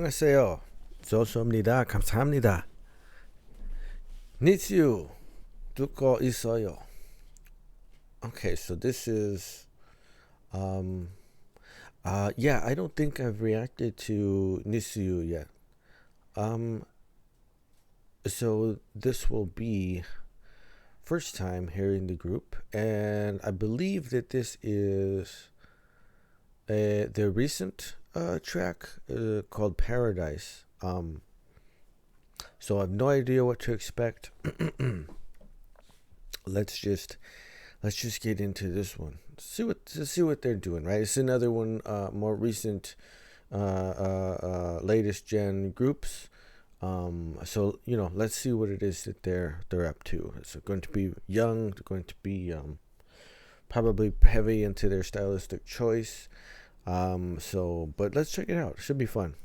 안녕하세요. 조수입니다. 감사합니다. Niziu 듣고 있어요. Okay, so this is yeah, I don't think I've reacted to Niziu yet. So this will be first time hearing the group, and I believe that this is their recent track called Paradise. So I have no idea what to expect. let's just get into this one. See what they're doing, right? It's another one, more recent, latest gen groups. So let's see what it is that they're up to. It's going to be young. They're going to be probably heavy into their stylistic choice. But let's check it out. It should be fun.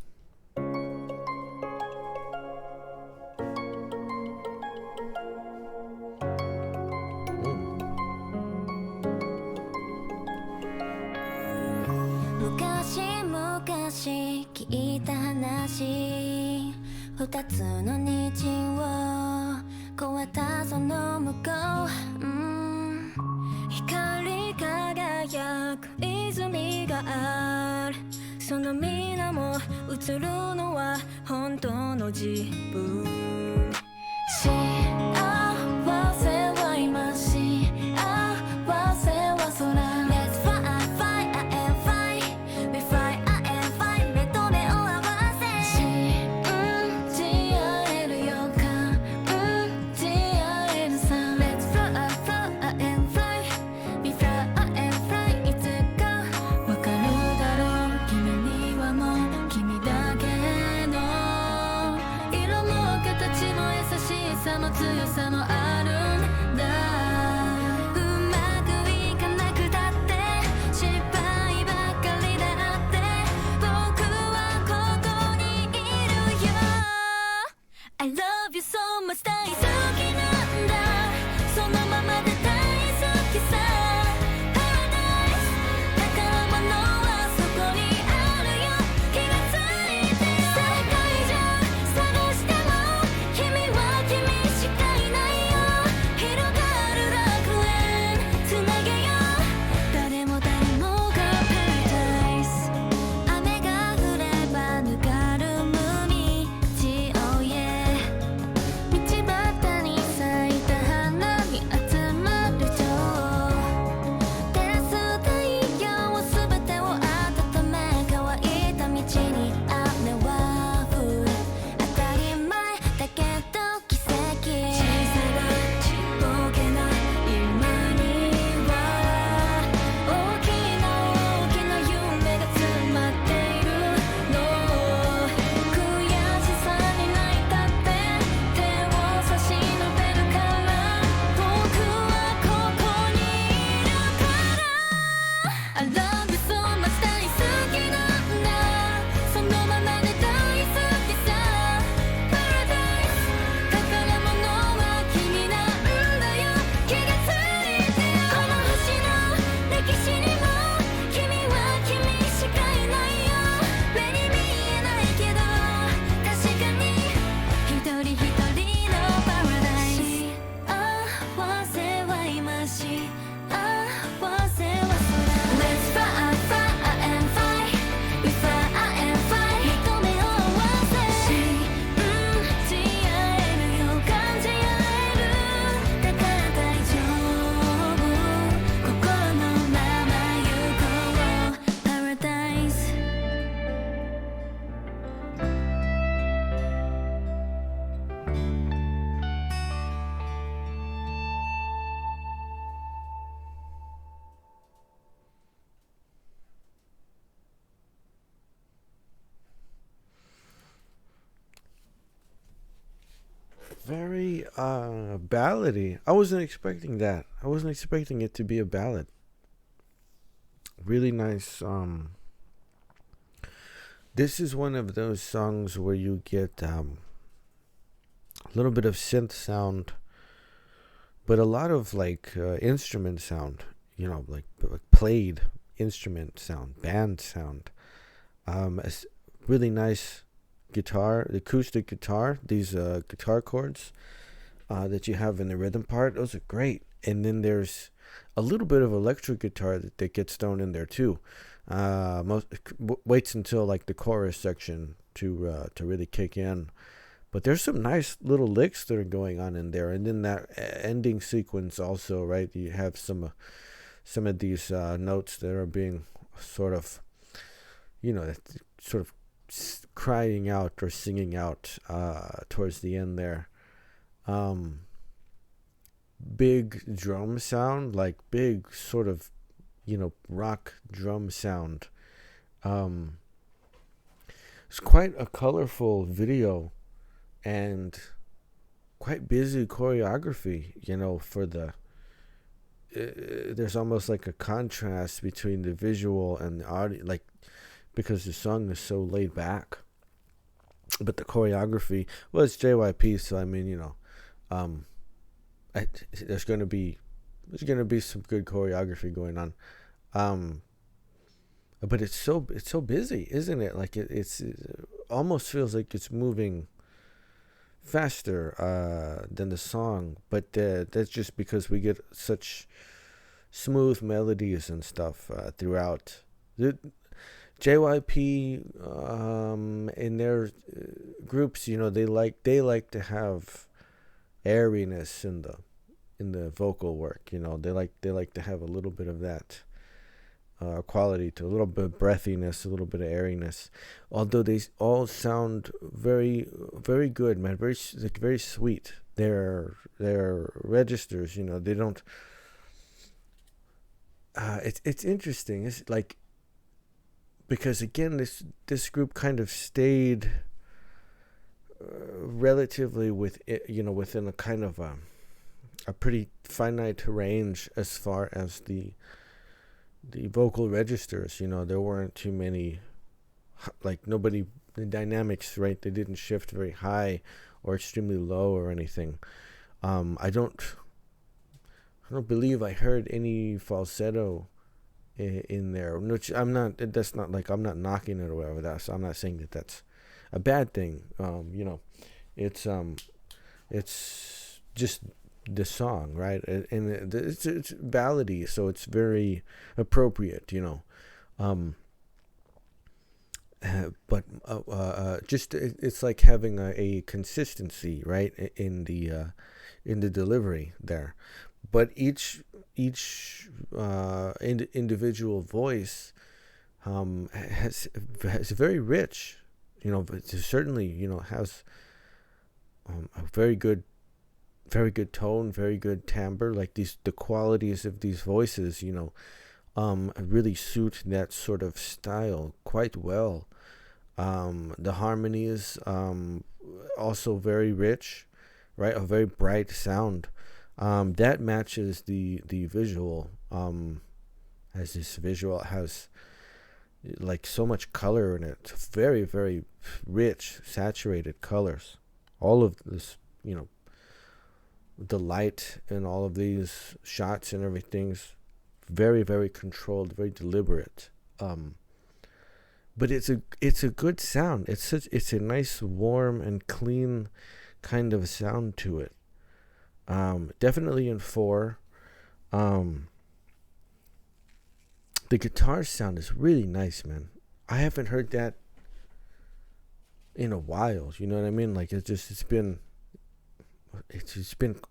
Very ballady. I wasn't expecting that. I wasn't expecting it to be a ballad. Really nice. This is one of those songs where you get a little bit of synth sound, but a lot of instrument sound. Like played instrument sound, band sound. It's really nice guitar, the acoustic guitar, these guitar chords that you have in the rhythm part. Those are great. And then there's a little bit of electric guitar that gets thrown in there too. Waits until like the chorus section to really kick in. But there's some nice little licks that are going on in there, and then that ending sequence also, right? You have some of these notes that are being sort of, sort of crying out or singing out towards the end there. Big drum sound, like big sort of, rock drum sound. It's quite a colorful video and quite busy choreography, for the there's almost like a contrast between the visual and the audio, like, because the song is so laid back, but the choreography, well, it's JYP, so I mean, there's gonna be some good choreography going on, but it's so busy, isn't it? Like it almost feels like it's moving faster than the song, but that's just because we get such smooth melodies and stuff throughout. The JYP in their groups, they like to have airiness in the vocal work. They like to have a little bit of that quality to a little bit of breathiness, a little bit of airiness. Although they all sound very, very good, man. Very very sweet. Their registers, they don't. It's interesting. It's like, because again, this group kind of stayed relatively within a kind of a pretty finite range as far as the vocal registers. There weren't too many, like, the dynamics, right? They didn't shift very high or extremely low or anything. I don't believe I heard any falsetto in there, which that's not like, I'm not knocking it or whatever. I'm not saying that that's a bad thing. It's just the song, right? And it's ballady, so it's very appropriate, but just it's like having a consistency, right, in the delivery there. But each individual voice has very rich, but certainly, has a very good tone, very good timbre. Like the qualities of these voices, really suit that sort of style quite well. The harmonies, also very rich, right? A very bright sound. That matches the visual. As this visual has like so much color in it. Very, very rich, saturated colors. All of this, the light in all of these shots and everything's very, very controlled, very deliberate. But it's a good sound. It's a nice, warm and clean kind of sound to it. Definitely in 4. The guitar sound is really nice, man. I haven't heard that in a while. You know what I mean? Like it's been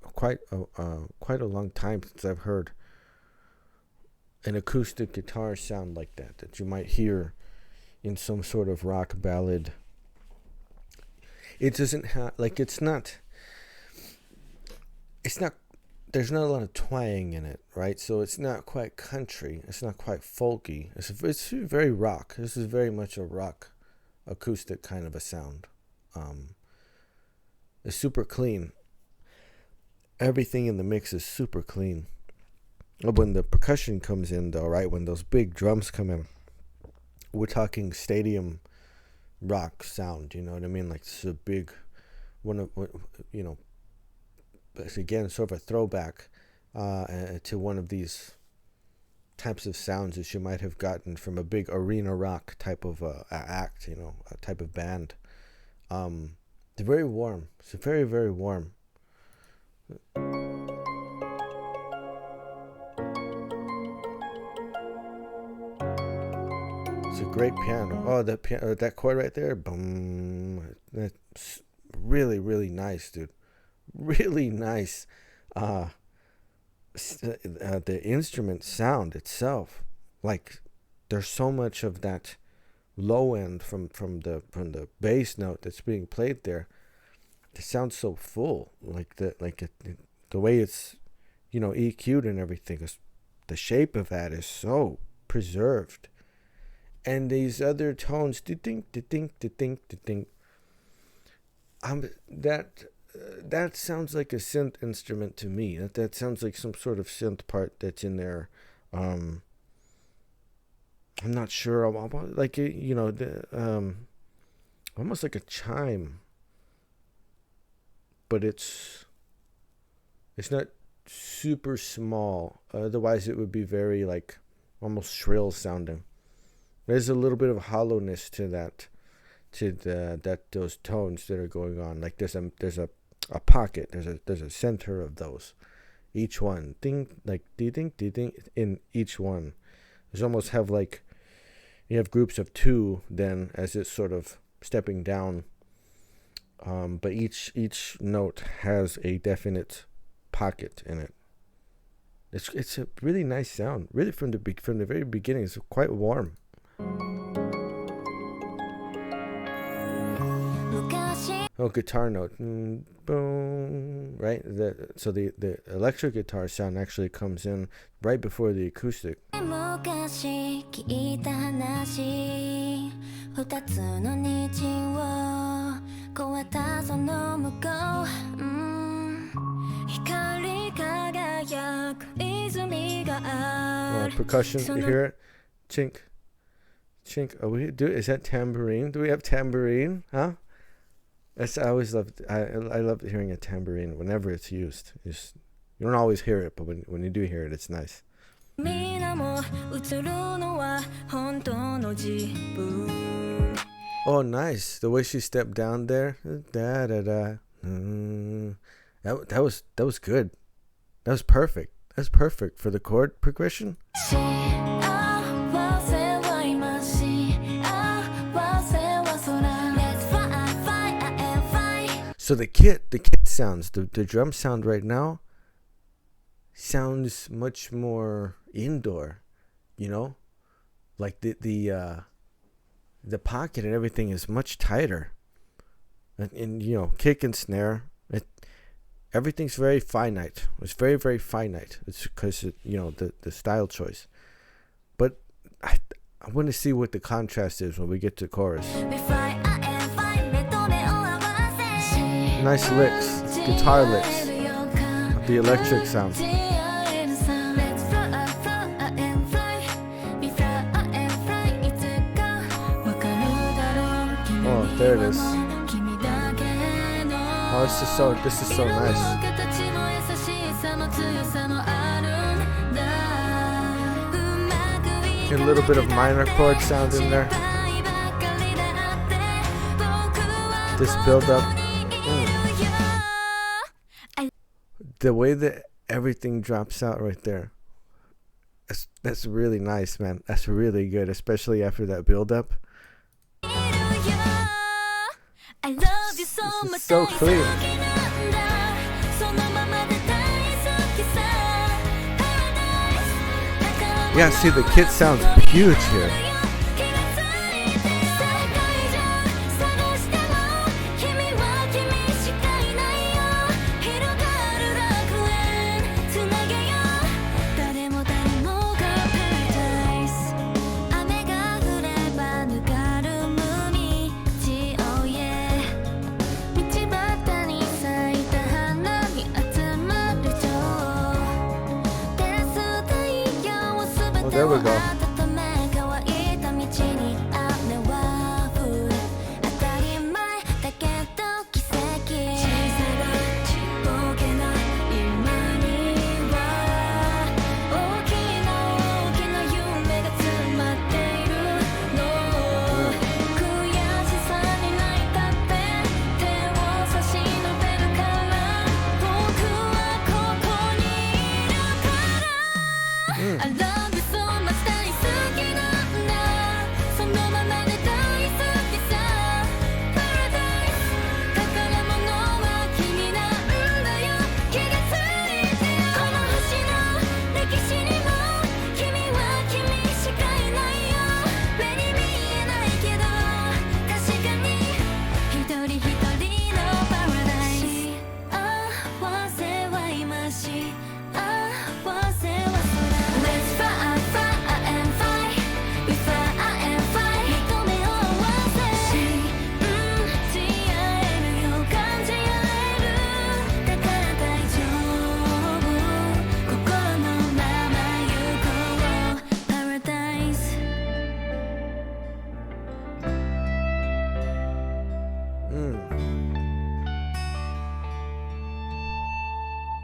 quite a long time since I've heard an acoustic guitar sound like that you might hear in some sort of rock ballad. It doesn't have, like, it's not, there's not a lot of twang in it, right? So it's not quite country, it's not quite folky. It's very rock. This is very much a rock acoustic kind of a sound. It's super clean. Everything in the mix is super clean. When the percussion comes in, though, right, when those big drums come in, we're talking stadium rock sound. You know what I mean? Like, it's a big one of, it's again sort of a throwback to one of these types of sounds that you might have gotten from a big arena rock type of act, a type of band. They're very warm. It's very, very warm. It's a great piano. Oh, that chord right there, boom. That's really, really nice, dude. Really nice. The instrument sound itself, like there's so much of that low end from the bass note that's being played there. It sounds so full, like the way it's EQ'd and everything. The shape of that is so preserved. And these other tones, ding, ding, ding, ding. That sounds like a synth instrument to me. That sounds like some sort of synth part that's in there. I'm not sure. Like almost like a chime, but it's not super small. Otherwise, it would be very like almost shrill sounding. There's a little bit of hollowness to that, those tones that are going on. Like there's a pocket. There's a center of those. Each one, ding, like ding, ding, in each one. There's almost have like you have groups of two. Then as it's sort of stepping down, but each note has a definite pocket in it. It's a really nice sound. Really from the very beginning, it's quite warm. Oh, guitar note, boom, right? So the electric guitar sound actually comes in right before the acoustic. Percussion, you hear it? Chink, chink. Is that tambourine? Do we have tambourine? Huh? I always loved. I love hearing a tambourine whenever it's used. You don't always hear it, but when you do hear it, it's nice. Oh, nice! The way she stepped down there. Da da da. That was good. That was perfect. That's perfect for the chord progression. So the kit sounds, the drum sound right now sounds much more indoor, like the pocket and everything is much tighter, and kick and snare, everything's very finite. It's very, very finite. It's because the style choice, but I want to see what the contrast is when we get to chorus. Nice licks, guitar licks, the electric sound. Oh, there it is. Oh, this is so nice. Get a little bit of minor chord sound in there. This build up. The way that everything drops out right there, that's really nice, man. That's really good, especially after that build up. This is so clean. Yeah, see, the kit sounds huge here. There we go.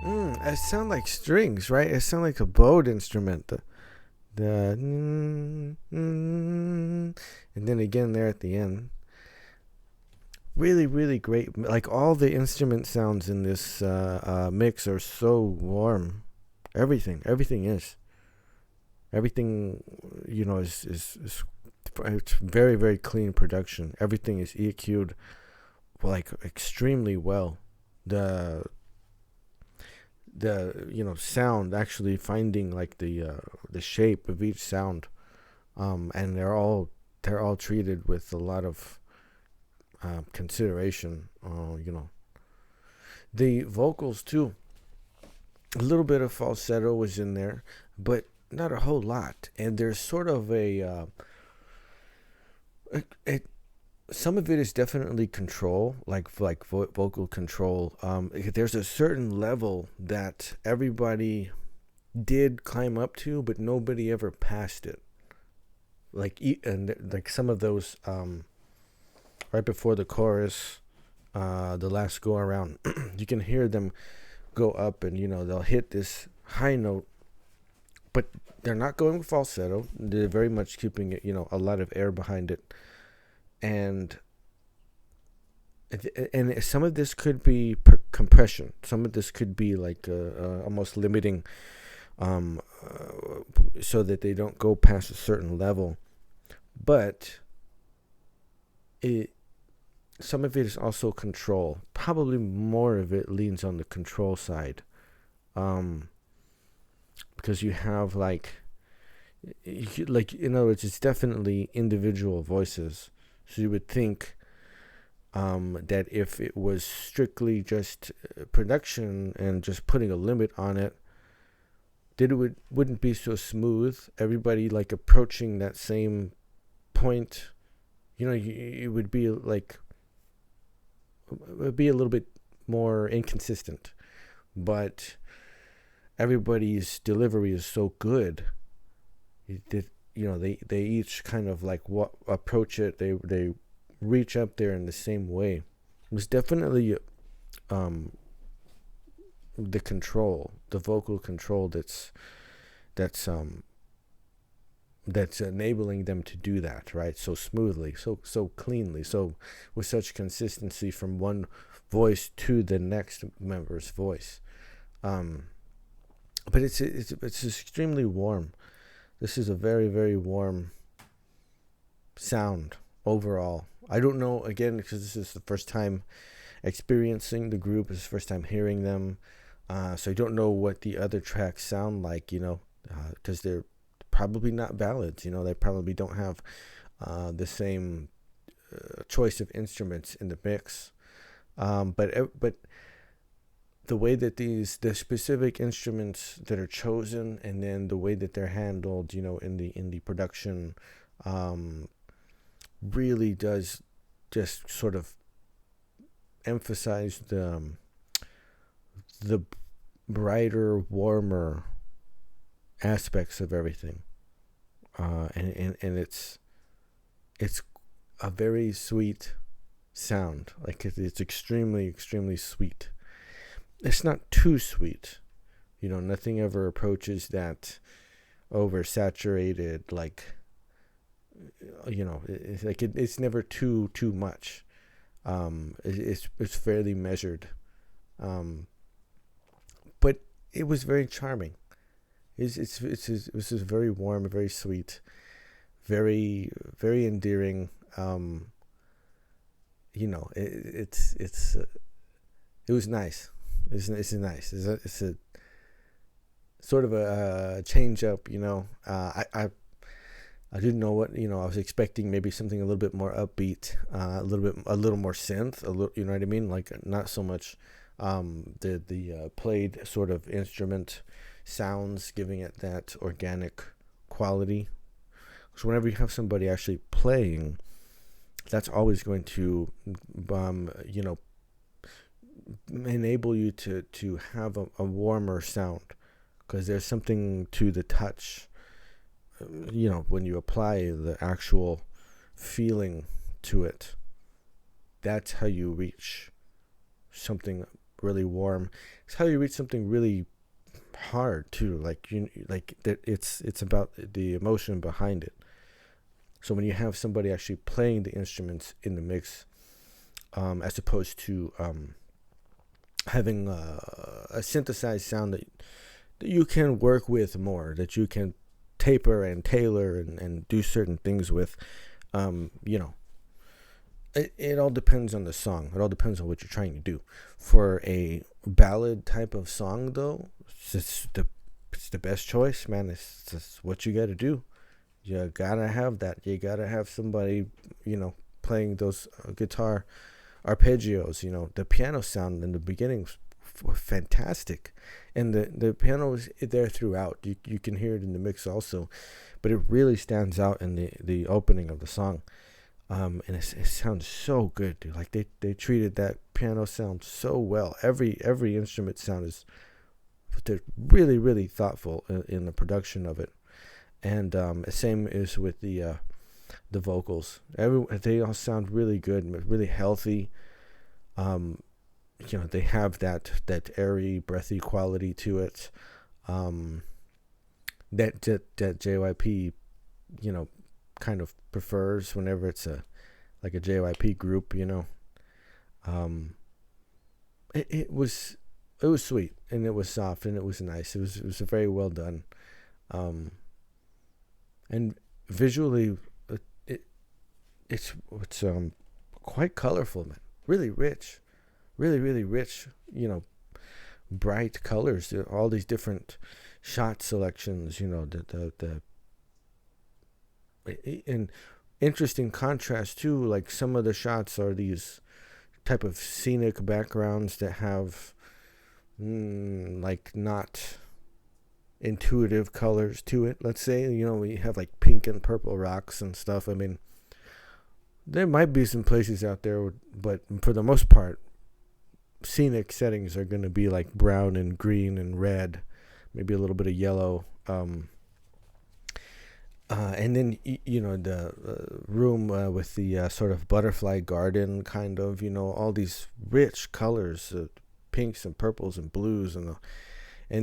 It sounds like strings, right? It sounds like a bowed instrument. The and then again there at the end. Really, really great. Like all the instrument sounds in this mix are so warm. Everything is. Everything, is it's very, very clean production. Everything is EQ'd like extremely well. The sound actually finding like the shape of each sound, and they're all treated with a lot of consideration. The vocals too. A little bit of falsetto was in there, but not a whole lot. And there's sort of some of it is definitely control, like vocal control. There's a certain level that everybody did climb up to, but nobody ever passed it. And like some of those right before the chorus, the last go around, you can hear them go up, and they'll hit this high note, but they're not going with falsetto. They're very much keeping it, a lot of air behind it. And some of this could be compression. Some of this could be like almost limiting, so that they don't go past a certain level. But some of it is also control. Probably more of it leans on the control side, because you have in other words, it's definitely individual voices. So you would think that if it was strictly just production and just putting a limit on it, that it wouldn't be so smooth. Everybody like approaching that same point, it would be like, it would be a little bit more inconsistent. But everybody's delivery is so good that they each kind of like approach it. They reach up there in the same way. It was definitely the control, the vocal control that's enabling them to do that, right? So smoothly, so cleanly, so with such consistency from one voice to the next member's voice. But it's extremely warm. This is a very, very warm sound overall. I don't know, again, because this is the first time experiencing the group, it's the first time hearing them. So I don't know what the other tracks sound like, because they're probably not ballads. They probably don't have the same choice of instruments in the mix. But the way that the specific instruments that are chosen, and then the way that they're handled, in the production, really does just sort of emphasize the brighter, warmer aspects of everything, and it's a very sweet sound. Like it's extremely, extremely sweet. It's not too sweet, nothing ever approaches that oversaturated, like, it's never too much. It's fairly measured, but it was very charming. This is very warm, very sweet, very, very endearing. It was nice. It's nice. It's a sort of a change up. I didn't know what, I was expecting maybe something a little bit more upbeat, a little more synth, you know what I mean? Like not so much the played sort of instrument sounds, giving it that organic quality. So whenever you have somebody actually playing, that's always going to enable you to have a warmer sound, because there's something to the touch, when you apply the actual feeling to it. That's how you reach something really warm. It's how you reach something really hard too. Like it's about the emotion behind it. So when you have somebody actually playing the instruments in the mix, as opposed to having a synthesized sound that you can work with more, that you can taper and tailor and do certain things with, you know, it all depends on the song. It all depends on what you're trying to do. For a ballad type of song, though, it's the best choice, man. It's just what you got to do. You gotta have that. You gotta have somebody, you know, playing those guitar arpeggios. You know, the piano sound in the beginning was fantastic, and the piano was there throughout. You can hear it in the mix also, but it really stands out in the opening of the song. And it sounds so good, dude. Like they treated that piano sound so well. Every instrument sound is, they're really, really thoughtful in the production of it. And same is with the vocals. They all sound really good, really healthy. You know, they have that airy, breathy quality to it. That JYP, you know, kind of prefers whenever it's like a JYP group. You know, it was sweet, and it was soft, and it was nice. It was very well done. And visually, it's quite colorful, man. Really rich, really rich. You know, bright colors. All these different shot selections. You know, in interesting contrast too. Like some of the shots are these type of scenic backgrounds that have like not intuitive colors to it. Let's say, you know, we have like pink and purple rocks and stuff. I mean, there might be some places out there, but for the most part, scenic settings are going to be like brown and green and red, maybe a little bit of yellow. And then, you know, the room with the sort of butterfly garden kind of, you know, all these rich colors, pinks and purples and blues, and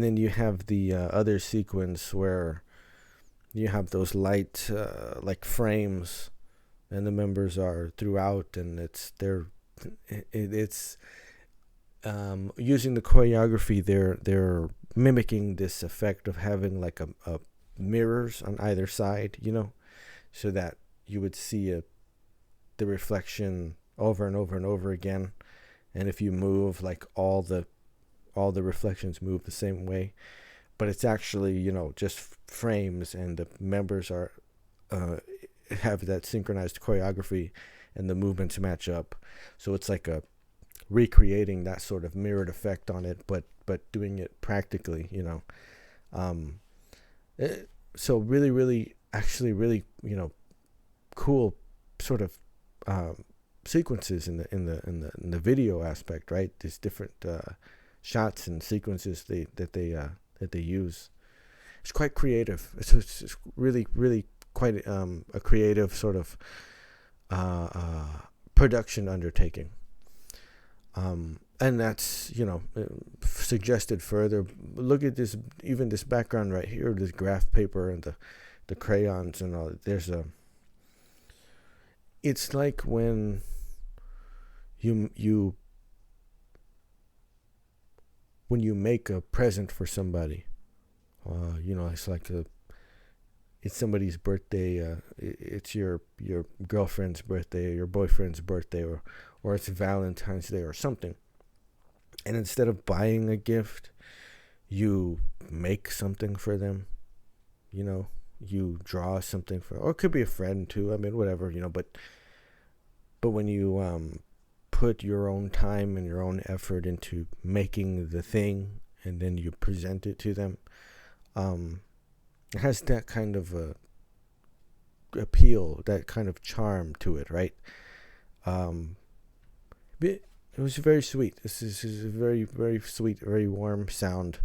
then you have the other sequence where you have those light like frames, and the members are throughout, and it's using the choreography. They're mimicking this effect of having like a mirrors on either side, you know, so that you would see the reflection over and over and over again. And if you move, like all the reflections move the same way, but it's actually, you know, just frames, and the members are have that synchronized choreography, and the movements match up. So it's like a recreating that sort of mirrored effect on it, but doing it practically, you know. So really, actually, really, you know, cool sort of sequences in the video aspect, right? These different shots and sequences that they use. It's quite creative. It's really quite a creative sort of production undertaking. And that's, you know, suggested further. Look at this, even this background right here, this graph paper and the crayons and all. It's like when you make a present for somebody, you know, it's like it's somebody's birthday, it's your girlfriend's birthday, or your boyfriend's birthday, or it's Valentine's Day or something. And instead of buying a gift, you make something for them. You know, you draw something or it could be a friend too. I mean, whatever, you know, but when you put your own time and your own effort into making the thing, and then you present it to them, it has that kind of appeal, that kind of charm to it, right? It was very sweet. This is a very, very sweet, very warm sound.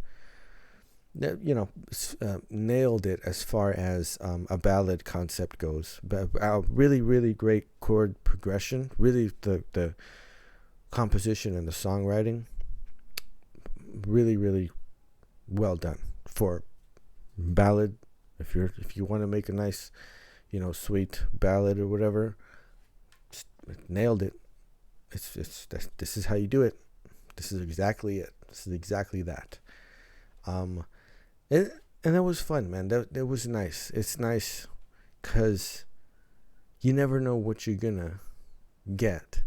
That, you know, nailed it as far as a ballad concept goes. Really, really great chord progression. Really, the composition and the songwriting. really, really well done for ballad. If you want to make a nice, sweet ballad or whatever, nailed it. This is how you do it. This is exactly it. This is exactly that. Um, and that was fun, man. That was nice. It's nice because you never know what you're gonna get,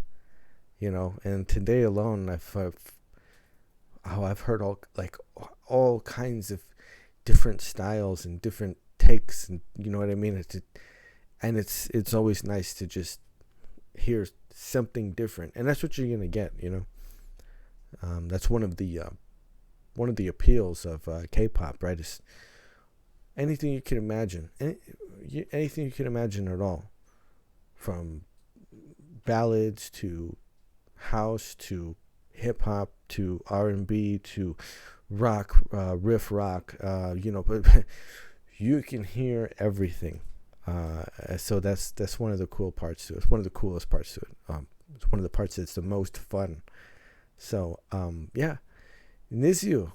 And today alone, I've heard all kinds of different styles and different takes, and you know what I mean. It's always nice to just hear something different, and that's what you're gonna get. That's one of the appeals of K-pop, right? Is anything you can imagine, anything you can imagine at all, from ballads to house to hip hop to R&B to rock, riff rock, but you can hear everything. So that's one of the cool parts to it. It's one of the coolest parts to it. It's one of the parts that's the most fun. So yeah, Niziu,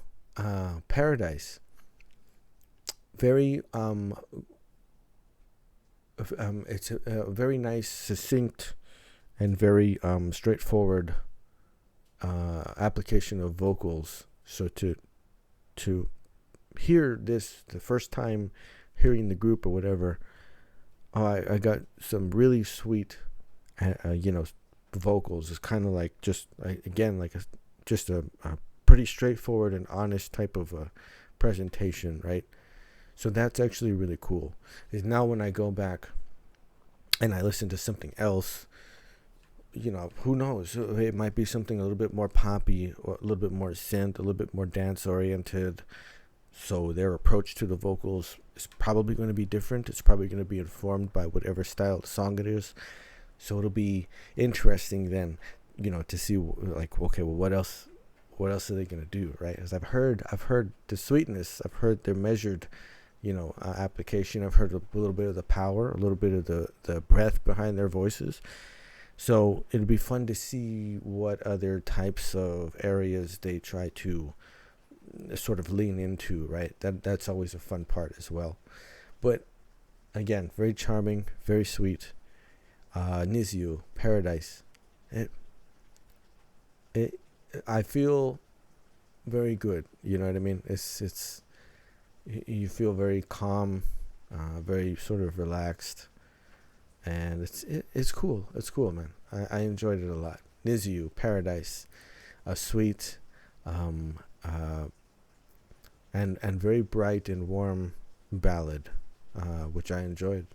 Paradise. Very it's a very nice, succinct, and very straightforward application of vocals. So to hear this the first time hearing the group or whatever, I got some really sweet, vocals. It's kind of like just a pretty straightforward and honest type of a presentation, right? So that's actually really cool. Is now when I go back and I listen to something else, who knows? It might be something a little bit more poppy, or a little bit more synth, a little bit more dance oriented. So their approach to the vocals is probably going to be different. It's probably going to be informed by whatever style of song it is. So it'll be interesting then, to see okay, well, what else are they going to do, right? As I've heard the sweetness, I've heard their measured, application. I've heard a little bit of the power, a little bit of the breath behind their voices. So it'll be fun to see what other types of areas they try to sort of lean into, right? That's always a fun part as well. But again, very charming, very sweet. Niziu, Paradise. I feel very good. You know what I mean? It's you feel very calm, very sort of relaxed, and it's cool. It's cool, man. I enjoyed it a lot. Niziu, Paradise, a sweet, and very bright and warm ballad, which I enjoyed.